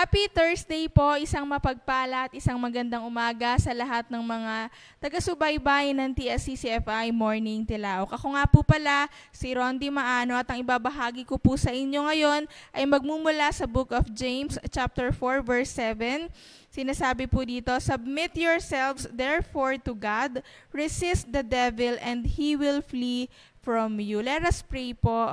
Happy Thursday po, isang mapagpala at isang magandang umaga sa lahat ng mga taga-subaybay ng TSCCFI Morning Tilaok. Ako nga po pala, si Rondi Maano at ang ibabahagi ko po sa inyo ngayon ay magmumula sa Book of James, chapter 4, verse 7. Sinasabi po dito, "Submit yourselves therefore to God, resist the devil, and he will flee from you." Let us pray po.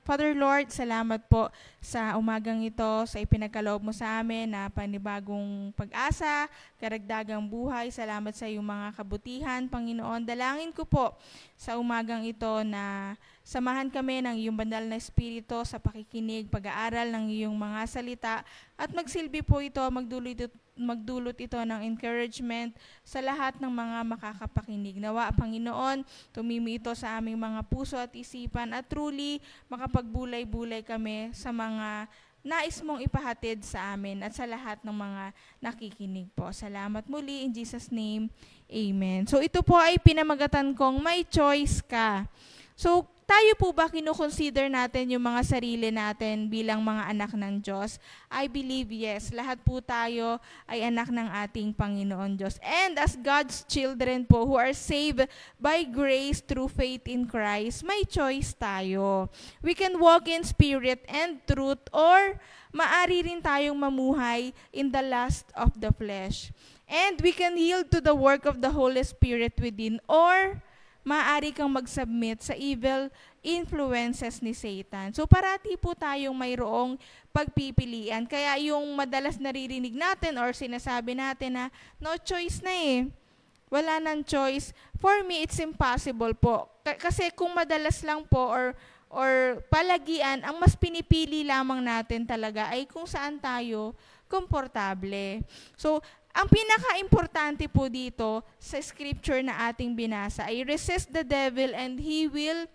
Father Lord, salamat po sa umagang ito, sa ipinagkaloob mo sa amin na panibagong pag-asa, karagdagang buhay. Salamat sa iyong mga kabutihan, Panginoon. Dalangin ko po sa umagang ito na samahan kami ng iyong banal na espiritu sa pakikinig, pag-aaral ng iyong mga salita at magsilbi po ito, magdulot ito ng encouragement sa lahat ng mga makakapakinig. Nawa, Panginoon, tumimi ito sa aming mga puso at isipan at truly makapagbulay-bulay kami sa mga nais mong ipahatid sa amin at sa lahat ng mga nakikinig po. Salamat muli, in Jesus' name, Amen. So ito po ay pinamagatan kong may choice ka. So tayo po ba kinukonsider natin yung mga sarili natin bilang mga anak ng Diyos? I believe yes. Lahat po tayo ay anak ng ating Panginoon Diyos. And as God's children po who are saved by grace through faith in Christ, may choice tayo. We can walk in spirit and truth or maari rin tayong mamuhay in the lust of the flesh. And we can yield to the work of the Holy Spirit within or maaari kang mag-submit sa evil influences ni Satan. So parati po tayong mayroong pagpipilian. Kaya yung madalas naririnig natin or sinasabi natin na no choice na eh. Wala nang choice. For me, it's impossible po. Kasi kung madalas lang po or palagian, ang mas pinipili lamang natin talaga ay kung saan tayo komportable. So, ang pinaka-importante po dito sa scripture na ating binasa ay resist the devil and he will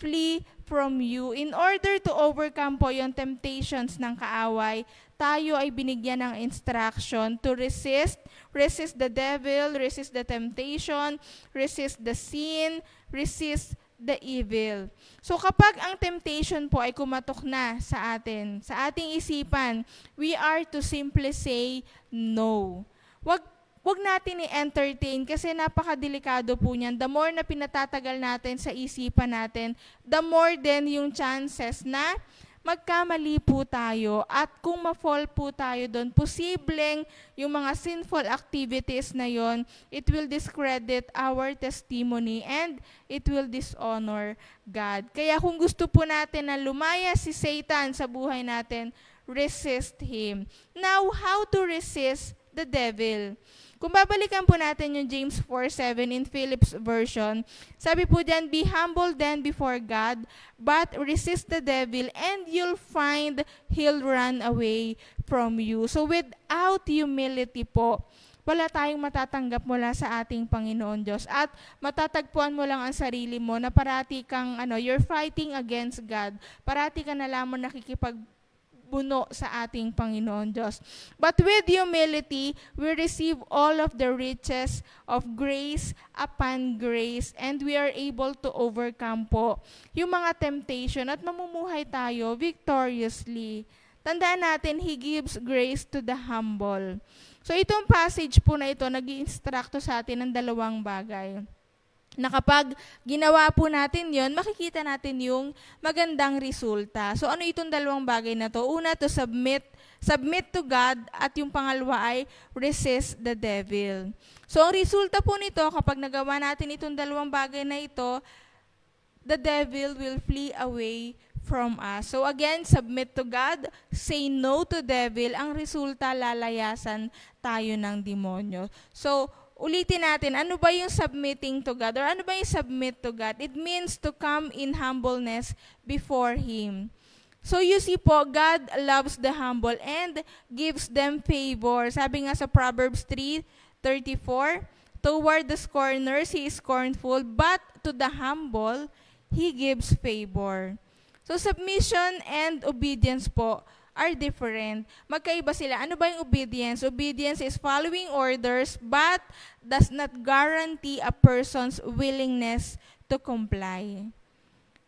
flee from you. In order to overcome po yung temptations ng kaaway, tayo ay binigyan ng instruction to resist the devil, resist the temptation, resist the sin, resist the evil. So kapag ang temptation po ay kumatok na sa atin, sa ating isipan, we are to simply say no. Wag natin i-entertain kasi napakadelikado po niyan. The more na pinatatagal natin sa isipan natin, the more then yung chances na magkamali po tayo at kung ma-fall po tayo doon, posibleng yung mga sinful activities na yon, it will discredit our testimony and it will dishonor God. Kaya kung gusto po natin na lumaya si Satan sa buhay natin, resist him. Now, how to resist the devil? Kung babalikan po natin yung James 4:7 in Philip's version, sabi po dyan, "Be humble then before God, but resist the devil, and you'll find he'll run away from you." So without humility po, wala tayong matatanggap mula sa ating Panginoon Diyos. At matatagpuan mo lang ang sarili mo na parati kang, you're fighting against God. Parati ka na lamang nakikipagbuno sa ating Panginoon Diyos. But with humility, we receive all of the riches of grace upon grace and we are able to overcome po yung mga temptation at mamumuhay tayo victoriously. Tandaan natin, He gives grace to the humble. So itong passage po na ito, nag-i-instructo sa atin ng dalawang bagay. Na kapag ginawa po natin yon, makikita natin yung magandang resulta. So ano itong dalawang bagay na to? Una, to submit to God at yung pangalawa ay resist the devil. So ang resulta po nito, kapag nagawa natin itong dalawang bagay na ito, the devil will flee away from us. So again, submit to God, say no to devil, ang resulta lalayasan tayo ng demonyo. So ulitin natin, ano ba yung submitting to God? Or ano ba yung submit to God? It means to come in humbleness before Him. So you see po, God loves the humble and gives them favor. Sabi nga sa Proverbs 3:34, "Toward the scorners, He is scornful, but to the humble, He gives favor." So submission and obedience po are different. Magkaiba sila. Ano ba yung obedience? Obedience is following orders but does not guarantee a person's willingness to comply.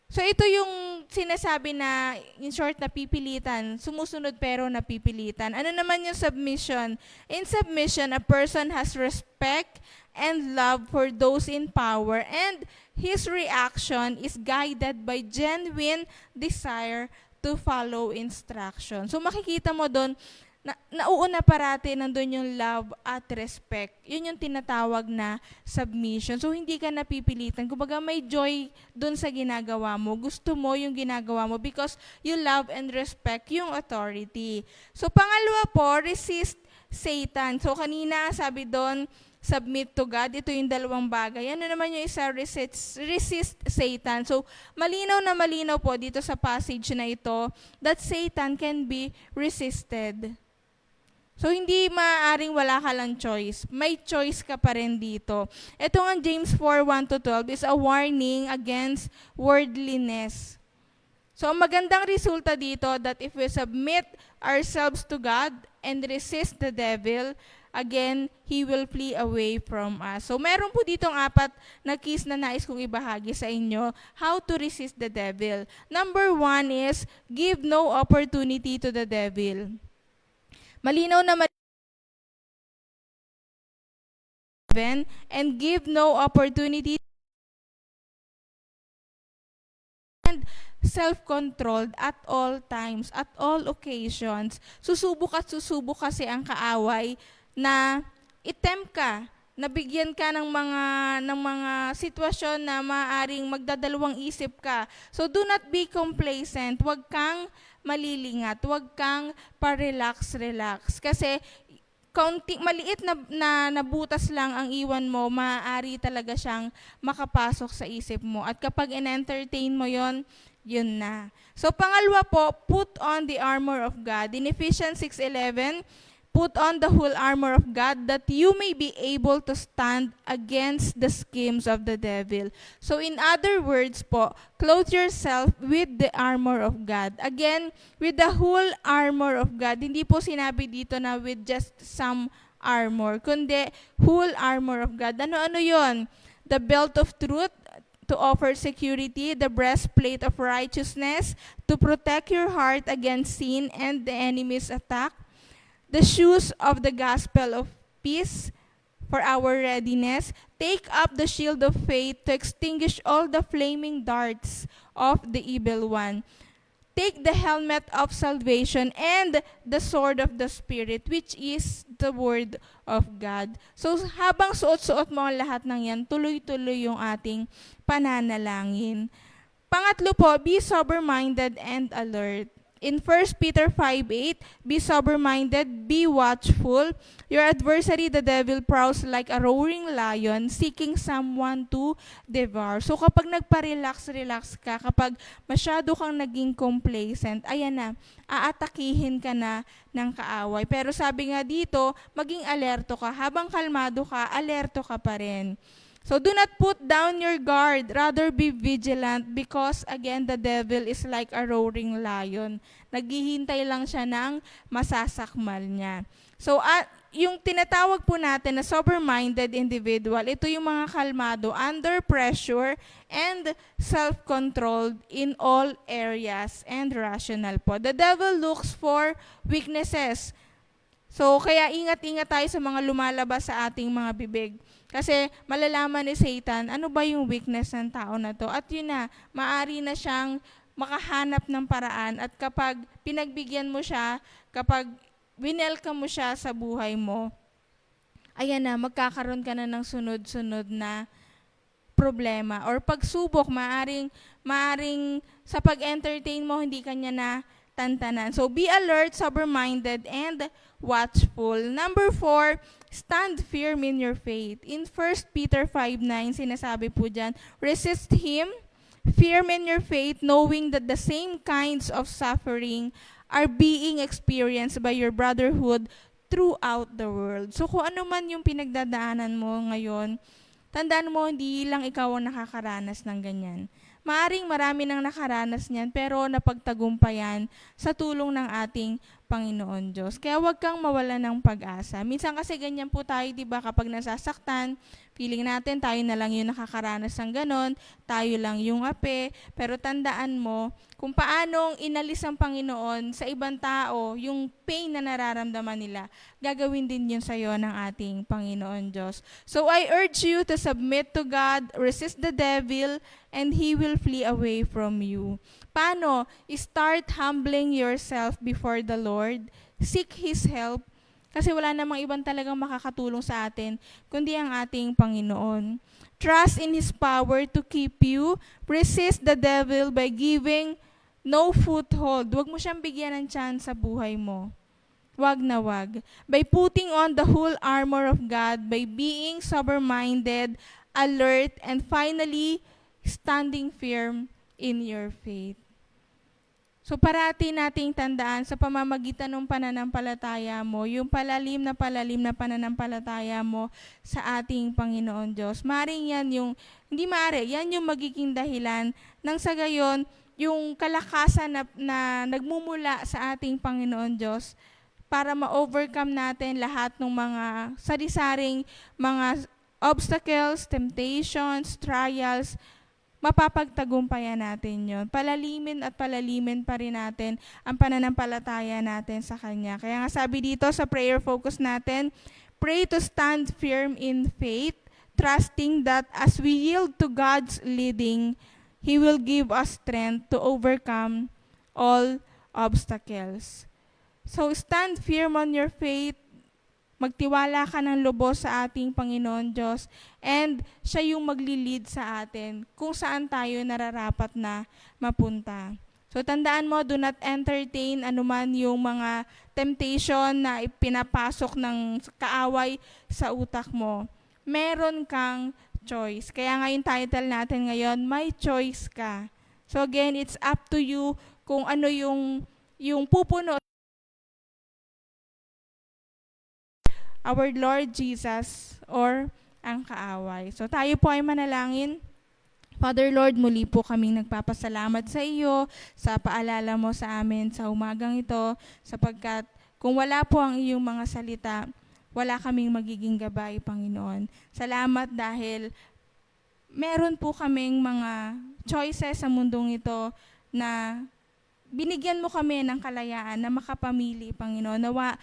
So ito yung sinasabi na, in short, napipilitan, sumusunod pero napipilitan. Ano naman yung submission? In submission, a person has respect and love for those in power, and his reaction is guided by genuine desire to follow instruction. So makikita mo doon, nauuna parati nandun yung love at respect. Yun yung tinatawag na submission. So, hindi ka napipilitan. Kumbaga, may joy dun sa ginagawa mo. Gusto mo yung ginagawa mo because you love and respect yung authority. So, pangalawa po, resist Satan. So, kanina sabi doon, submit to God. Ito yung dalawang bagay. Ano naman yung isa? Resist Satan. So, malinaw na malinaw po dito sa passage na ito that Satan can be resisted. So, hindi maaaring wala ka lang choice. May choice ka pa rin dito. Ito nga James 4:1-12 is a warning against worldliness. So, ang magandang resulta dito that if we submit ourselves to God and resist the devil, again, he will flee away from us. So, meron po ditong 4 na keys na nais kong ibahagi sa inyo how to resist the devil. Number 1 is give no opportunity to the devil. Malinaw na and give no opportunity and self-controlled at all times, at all occasions. Susubok at susubok kasi ang kaaway na itempt ka, nabigyan ka ng mga sitwasyon na maaaring magdadalawang isip ka. So do not be complacent. Huwag kang malilingat. Huwag kang pa-relax. Kasi maliit na nabutas lang ang iwan mo, maaari talaga siyang makapasok sa isip mo. At kapag in-entertain mo yon, yun na. So pangalawa po, put on the armor of God. In Ephesians 6:11, put on the whole armor of God that you may be able to stand against the schemes of the devil. So in other words po, clothe yourself with the armor of God. Again, with the whole armor of God. Hindi po sinabi dito na with just some armor, kundi whole armor of God. Ano-ano yon? The belt of truth, to offer security, the breastplate of righteousness, to protect your heart against sin and the enemy's attack, the shoes of the gospel of peace for our readiness. Take up the shield of faith to extinguish all the flaming darts of the evil one. Take the helmet of salvation and the sword of the Spirit, which is the word of God. So habang suot-suot mo ang lahat ng yan, tuloy-tuloy yung ating pananalangin. Pangatlo po, be sober-minded and alert. In 1 Peter 5:8, be sober-minded, be watchful. Your adversary, the devil, prowls like a roaring lion, seeking someone to devour. So kapag nagpa-relax ka, kapag masyado kang naging complacent, ayan na, aatakihin ka na ng kaaway. Pero sabi nga dito, maging alerto ka. Habang kalmado ka, alerto ka pa rin. So do not put down your guard, rather be vigilant because again, the devil is like a roaring lion. Naghihintay lang siya ng masasakmal niya. So yung tinatawag po natin na sober-minded individual, ito yung mga kalmado, under pressure, and self-controlled in all areas, and rational po. The devil looks for weaknesses. So kaya ingat-ingat tayo sa mga lumalabas sa ating mga bibig. Kasi malalaman ni Satan, ano ba yung weakness ng tao na to? At yun na, maari na siyang makahanap ng paraan. At kapag pinagbigyan mo siya, kapag winelcome mo siya sa buhay mo, ayan na, magkakaroon ka na ng sunod-sunod na problema. Or pagsubok, maaring sa pag-entertain mo, hindi kanya na tantanan. So be alert, sober-minded, and watchful. Number 4, stand firm in your faith. In 1 Peter 5:9, sinasabi po dyan, resist him, firm in your faith, knowing that the same kinds of suffering are being experienced by your brotherhood throughout the world. So kung ano man yung pinagdadaanan mo ngayon, tandaan mo, hindi lang ikaw ang nakakaranas ng ganyan. Maaring marami nang nakaranas niyan, pero napagtagumpayan sa tulong ng ating Panginoon Diyos. Kaya huwag kang mawala ng pag-asa. Minsan kasi ganyan po tayo, di ba, kapag nasasaktan, Feeling natin tayo na lang yung nakakaranas ng ganon, tayo lang yung ape, pero tandaan mo kung paanong inalis ang Panginoon sa ibang tao, yung pain na nararamdaman nila, gagawin din yun sa'yo ng ating Panginoon Diyos. So I urge you to submit to God, resist the devil, and he will flee away from you. Paano? Start humbling yourself before the Lord, seek His help, kasi wala namang ibang talagang makakatulong sa atin, kundi ang ating Panginoon. Trust in His power to keep you. Resist the devil by giving no foothold. Huwag mo siyang bigyan ng chance sa buhay mo. Wag na wag. By putting on the whole armor of God, by being sober-minded, alert, and finally, standing firm in your faith. So parati nating tandaan sa pamamagitan ng pananampalataya mo, yung palalim na pananampalataya mo sa ating Panginoon Diyos. Maring yan yung, hindi maaari, yan yung magiging dahilan nang sa gayon, yung kalakasan na nagmumula sa ating Panginoon Diyos para ma-overcome natin lahat ng mga sari-saring mga obstacles, temptations, trials, mapapagtagumpayan natin yon. Palalimin at palalimin pa rin natin ang pananampalataya natin sa Kanya. Kaya nga sabi dito sa prayer focus natin, pray to stand firm in faith, trusting that as we yield to God's leading, He will give us strength to overcome all obstacles. So stand firm on your faith, magtiwala ka ng lubos sa ating Panginoon Diyos, and siya yung maglilid sa atin kung saan tayo nararapat na mapunta. So tandaan mo, do not entertain anuman yung mga temptation na ipinapasok ng kaaway sa utak mo. Meron kang choice. Kaya nga yung title natin ngayon, may choice ka. So again, it's up to you kung ano yung pupuno our Lord Jesus or ang kaaway. So tayo po ay manalangin. Father Lord, muli po kaming nagpapasalamat sa iyo sa paalala mo sa amin sa umagang ito, sapagkat kung wala po ang iyong mga salita, wala kaming magiging gabay, Panginoon. Salamat dahil meron po kaming mga choices sa mundong ito na binigyan mo kami ng kalayaan na makapamili, Panginoon. Nawa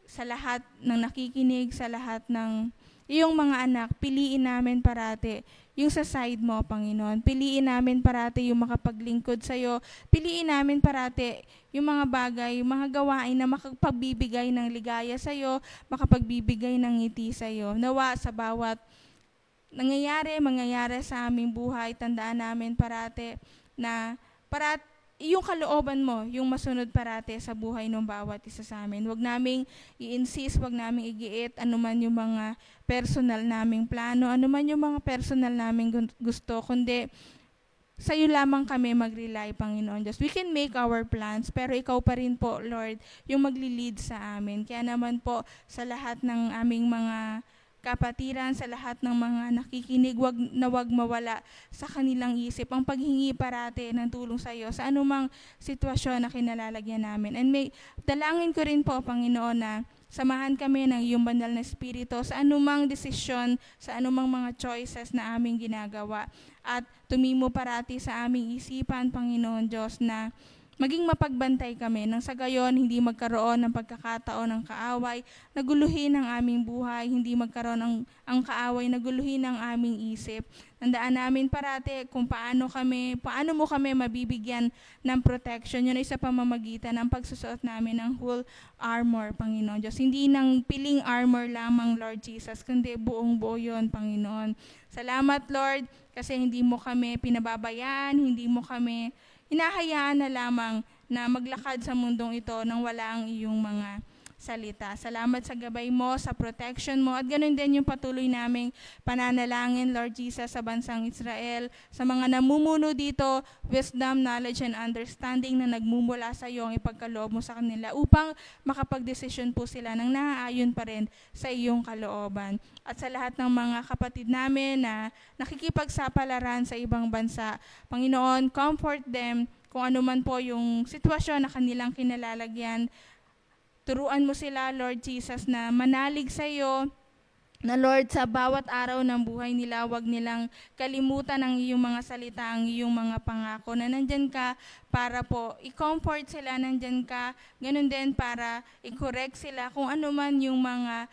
sa lahat ng nakikinig, sa lahat ng iyong mga anak, piliin namin parati yung sa side mo, Panginoon. Piliin namin parati yung makapaglingkod sa iyo. Piliin namin parati yung mga bagay, yung mga gawain na makapagbibigay ng ligaya sa iyo, makapagbibigay ng ngiti sa iyo. Nawa sa bawat mangyayari sa aming buhay, tandaan namin parati na yung kalooban mo, yung masunod parate sa buhay ng bawat isa sa amin. Huwag naming i-insist, huwag naming igiit, anuman yung mga personal naming plano, anuman yung mga personal naming gusto, kundi sa iyo lamang kami mag-rely, Panginoon Diyos. We can make our plans, pero ikaw pa rin po, Lord, yung magli-lead sa amin. Kaya naman po, sa lahat ng aming mga kapatiran, sa lahat ng mga nakikinig, wag mawala sa kanilang isip ang paghingi parate ng tulong sa iyo sa anumang sitwasyon na kinalalagyan namin. And may dalangin ko rin po, Panginoon, na samahan kami ng iyong banal na Espiritu sa anumang desisyon, sa anumang mga choices na aming ginagawa. At tumimo parati sa aming isipan, Panginoon Diyos, na maging mapagbantay kami nang sa gayon hindi magkaroon ng pagkakataon ng kaaway na guluhin ang aming buhay, hindi magkaroon ang kaaway na guluhin ang aming isip. Tandaan namin parati kung paano mo kami mabibigyan ng protection. Yun ay sa pamamagitan ng pagsusuot namin ng whole armor, Panginoon Diyos. Hindi ng piling armor lamang, Lord Jesus, kundi buong buo yun, Panginoon. Salamat, Lord, kasi hindi mo kami pinababayaan, hindi mo kami hinahayaan na lamang na maglakad sa mundong ito nang wala ang iyong mga salita. Salamat sa gabay mo, sa protection mo, at ganoon din yung patuloy naming pananalangin, Lord Jesus, sa bansang Israel, sa mga namumuno dito, wisdom, knowledge, and understanding na nagmumula sa iyo ang ipagkaloob mo sa kanila upang makapagdesisyon po sila nang naaayon pa rin sa iyong kalooban. At sa lahat ng mga kapatid namin na nakikipagsapalaran sa ibang bansa, Panginoon, comfort them kung ano man po yung sitwasyon na kanilang kinalalagyan. Turuan mo sila, Lord Jesus, na manalig sa iyo, na Lord, sa bawat araw ng buhay nila, wag nilang kalimutan ang iyong mga salita, ang iyong mga pangako, na nandyan ka para po i-comfort sila, nandyan ka, ganun din para i-correct sila kung ano man yung mga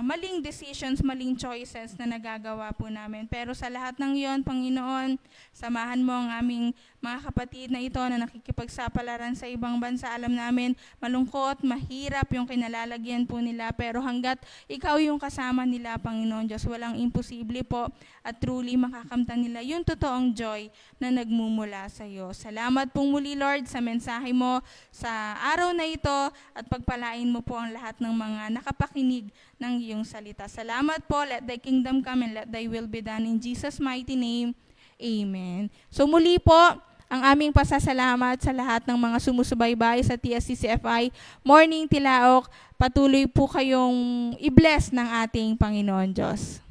maling decisions, maling choices na nagagawa po namin. Pero sa lahat ng iyon, Panginoon, samahan mo ang aming mga kapatid na ito na nakikipagsapalaran sa ibang bansa. Alam namin, malungkot, mahirap yung kinalalagyan po nila. Pero hanggat ikaw yung kasama nila, Panginoon Diyos, walang imposible po at truly makakamtan nila yung totoong joy na nagmumula sa iyo. Salamat pong muli, Lord, sa mensahe mo sa araw na ito at pagpalain mo po ang lahat ng mga nakapakinig ng iyong salita. Salamat po. Let thy kingdom come and let thy will be done in Jesus' mighty name. Amen. So muli po, ang aming pasasalamat sa lahat ng mga sumusubaybay sa TSCCFI Morning Tilaok. Patuloy po kayong i-bless ng ating Panginoon Diyos.